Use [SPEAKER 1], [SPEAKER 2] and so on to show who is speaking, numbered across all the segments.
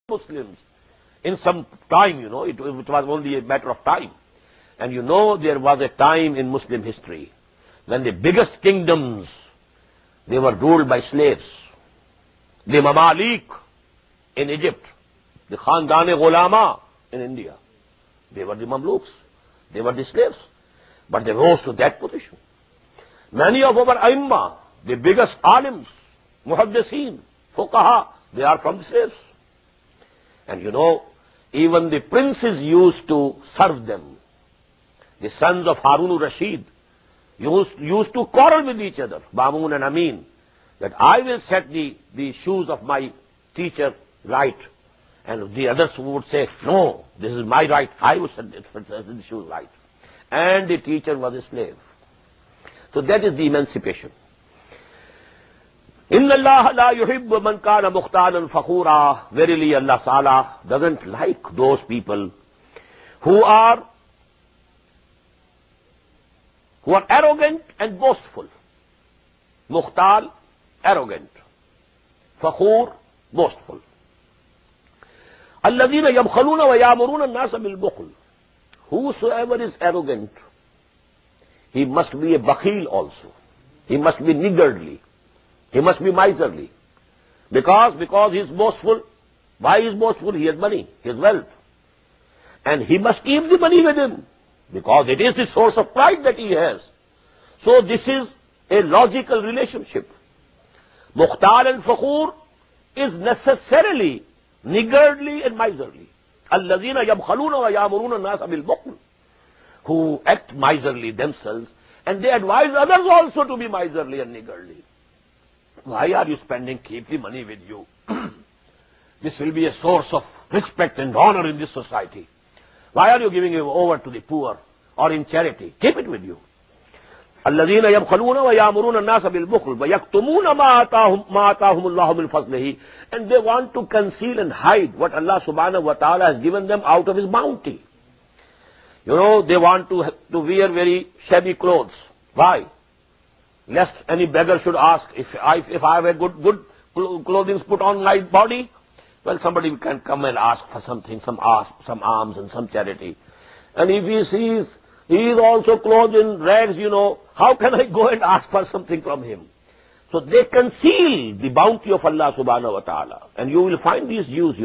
[SPEAKER 1] Muslims in some time, it was only a matter of time. And there was a time in Muslim history when the biggest kingdoms, they were ruled by slaves. The Mamalik in Egypt, the Khandan-e-Ghulama in India, they were the Mamluks, they were the slaves, but they rose to that position. Many of our Aimma, the biggest alims, Muhaddiseen, Fuqaha, they are from the slaves. And even the princes used to serve them. The sons of Harun al-Rashid used to quarrel with each other, Bamun and Amin, that I will set the shoes of my teacher right. And the others would say, no, this is my right, I will set the shoes right. And the teacher was a slave. So that is the emancipation. Inna Allah la yuhibbu man kana mukhtalan fakhura. Verily Allah Ta'ala doesn't like those people who are arrogant and boastful. Mukhtal, arrogant. Fakhur, boastful. Alladhina yabkhaluna wa ya'muruna an-nasa bil bukhl. Whosoever is arrogant, he must be a bakhil also. He must be niggardly. He must be miserly. Because he is boastful. Why he is boastful? He has money, he has wealth. And he must keep the money with him, because it is the source of pride that he has. So this is a logical relationship. Mukhtar and Fakhur is necessarily niggardly and miserly. Allazina yabkhaluna wa ya'muruna an-nasa bil bukhl. Who act miserly themselves, and they advise others also to be miserly and niggardly. Why are you spending? Keep the money with you. This will be a source of respect and honor in this society. Why are you giving it over to the poor or in charity? Keep it with you. الذين يبخلون ويأمرون الناس بالبخل ويكتمون ما آتاهم الله من فضله. And they want to conceal and hide what Allah subhanahu wa ta'ala has given them out of His bounty. They want to wear very shabby clothes. Why? Lest any beggar should ask, if I have a good clothing put on my body, well, somebody can come and ask for something, some alms and some charity. And if he sees he is also clothed in rags, how can I go and ask for something from him? So they conceal the bounty of Allah subhanahu wa ta'ala. And you will find these Jews,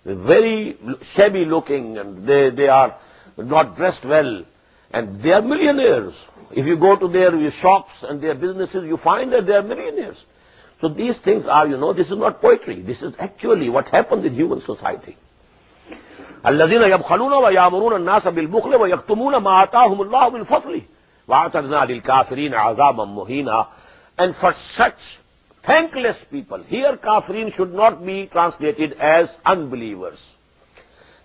[SPEAKER 1] very shabby looking, and they are not dressed well, and they are millionaires. If you go to their shops and their businesses, you find that they are millionaires. So these things are, this is not poetry. This is actually what happened in human society. الذين يبخلون ويأمرون الناس بالبخل ويكتمون ما آتاهم الله من فضله وأعتدنا للكافرين عذابا مهينا. And for such thankless people, here kafirin should not be translated as unbelievers.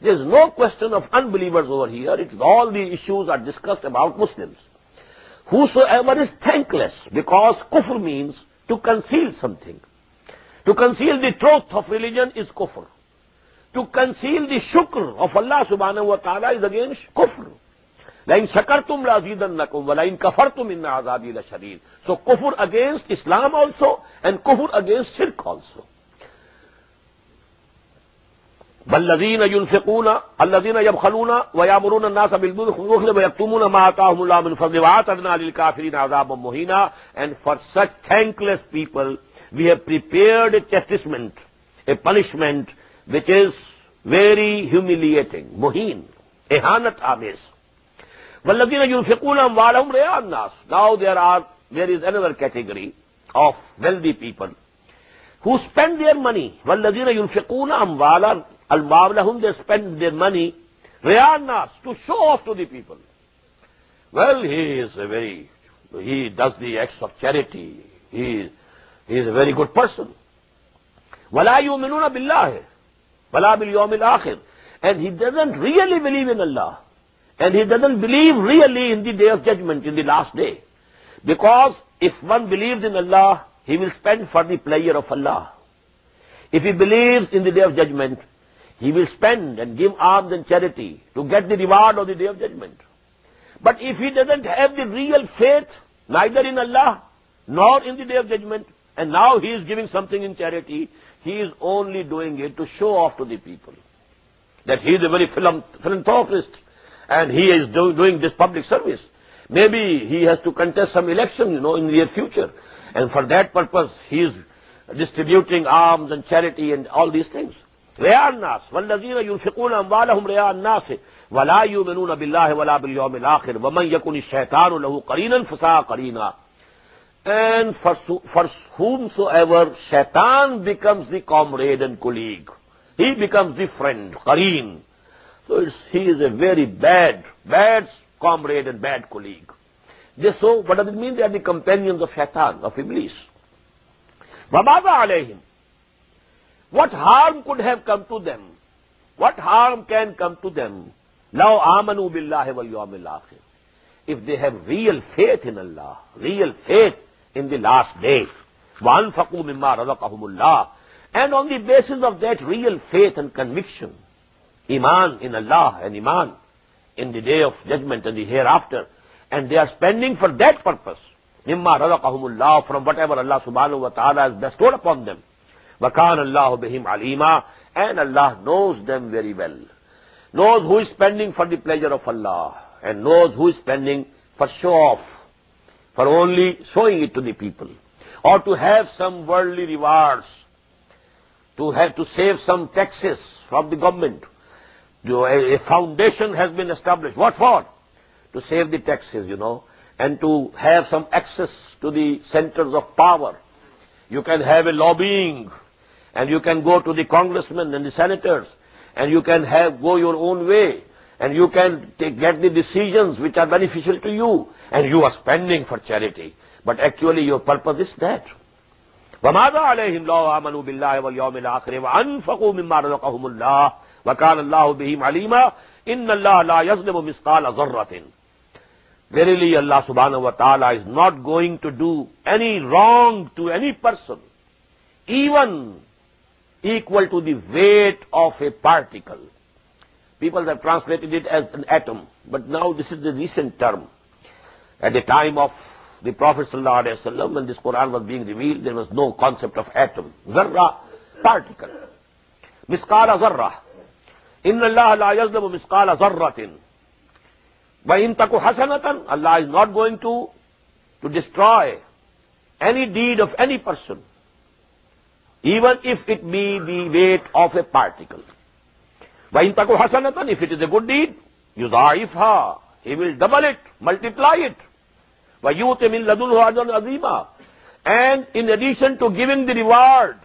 [SPEAKER 1] There is no question of unbelievers over here. All the issues are discussed about Muslims. Whosoever is thankless, because kufr means to conceal something. To conceal the truth of religion is kufr. To conceal the shukr of Allah subhanahu wa ta'ala is again kufr. لَإِن شَكَرْتُمْ لَأَزِيدَنَّكُمْ وَلَإِن كَفَرْتُمْ إِنَّ عَذَابِي لَشَدِيدٌ. So kufr against Islam also, and kufr against shirk also. وَالَّذِينَ يُنْفِقُونَ الَّذِينَ يَبْخَلُونَ وَيَأْمُرُونَ النَّاسَ بِالْبُخْلِ وَيَكْتُمُونَ مَا آتَاهُمُ اللَّهُ مِنْ فَضْلِهِ وَأَعْتَدْنَا لِلْكَافِرِينَ عَذَابًا مُهِينًا. And for such thankless people, we have prepared a chastisement, a punishment, which is very humiliating. Muhin, ihanat amis. وَالَّذِينَ يُنْفِقُونَ أَمْوَالَهُمْ رِئَاءَ النَّاسِ. Now there is another category of wealthy people who spend their money. وَالَّذِينَ يُنْفِقُونَ أَمْوَالَهُمْ, they spend their money رِئَاءَ النَّاسِ, to show off to the people. Well, he does the acts of charity. He is a very good person. وَلَا يُؤْمِنُونَ بِاللَّهِ وَلَا بِالْيَوْمِ الْآخِرِ. And he doesn't really believe in Allah. And he doesn't believe really in the day of judgment, in the last day. Because if one believes in Allah, he will spend for the pleasure of Allah. If he believes in the day of judgment, he will spend and give alms and charity to get the reward of the day of judgment. But if he doesn't have the real faith, neither in Allah nor in the day of judgment, and now he is giving something in charity, he is only doing it to show off to the people that he is a very philanthropist and he is doing this public service. Maybe he has to contest some election, in the near future. And for that purpose, he is distributing alms and charity and all these things. رِيَاءَ النَّاسِ وَالَّذِينَ يُنْفِقُونَ أَمْوَالَهُمْ رِيَاءَ النَّاسِ وَلَا يُؤْمِنُونَ بِاللَّهِ وَلَا بِالْيَوْمِ الْآخِرِ وَمَنْ يَكُنِ الشَّيْطَانُ لَهُ قَرِينًا فَسَاءَ قَرِينًا. And for whomsoever shaitan becomes the comrade and colleague, he becomes the friend, qareen. So he is a very bad comrade and bad colleague. So what does it mean? They are the companions of shaitan, of Iblis. وَمَاذَا عَلَيْهِمْ? What harm could have come to them? What harm can come to them? لَوْ آمَنُوا بِاللَّهِ وَالْيَوْمِ الْآخِرِ. If they have real faith in Allah, real faith in the last day. وَأَنْفَقُوا مِمَّا رَزَقَهُمُ اللَّهِ. And on the basis of that real faith and conviction, iman in Allah and iman in the day of judgment and the hereafter, and they are spending for that purpose, مِمَّا رَزَقَهُمُ اللَّهِ, from whatever Allah subhanahu wa ta'ala has bestowed upon them. وَكَانَ اللَّهُ بِهِمْ عَلِيمًا. And Allah knows them very well. Knows who is spending for the pleasure of Allah, and knows who is spending for show off, for only showing it to the people, or to have some worldly rewards, to save some taxes from the government. A foundation has been established. What for? To save the taxes, and to have some access to the centers of power. You can have a lobbying, and you can go to the congressmen and the senators, and you can go your own way, and you can get the decisions which are beneficial to you, and you are spending for charity. But actually your purpose is that. وَمَاذَا عَلَيْهِمْ لَوْ آمَنُوا بِاللَّهِ وَالْيَوْمِ الْآخِرِ وَأَنْفَقُوا مِمَّا رَزَقَهُمُ اللَّهُ وَكَانَ اللَّهُ بِهِمْ عَلِيمًا إِنَّ اللَّهَ لَا يَظْلِمُ مِثْقَالَ ذَرَّةٍ. Verily Allah subhanahu wa ta'ala is not going to do any wrong to any person, even equal to the weight of a particle. People have translated it as an atom, but now this is the recent term. At the time of the Prophet sallallahu alaihi wasallam, when this Qur'an was being revealed, there was no concept of atom. Zarra, particle. Misqala zarra. Inna Allah la yazlamu misqala zarratin. وَإِن تَكُ حَسَنَةً. Allah is not going to destroy any deed of any person, even if it be the weight of a particle. وَإِن تَكُ حَسَنَةً. If it is a good deed, يُضَاعِفْهَا. He will double it, multiply it. وَيُؤْتِ مِن لَدُنْهُ أَجْرًا عَظِيمًا. And in addition to giving the reward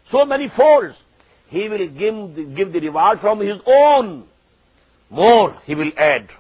[SPEAKER 1] so many folds, he will give the reward from his own. More he will add.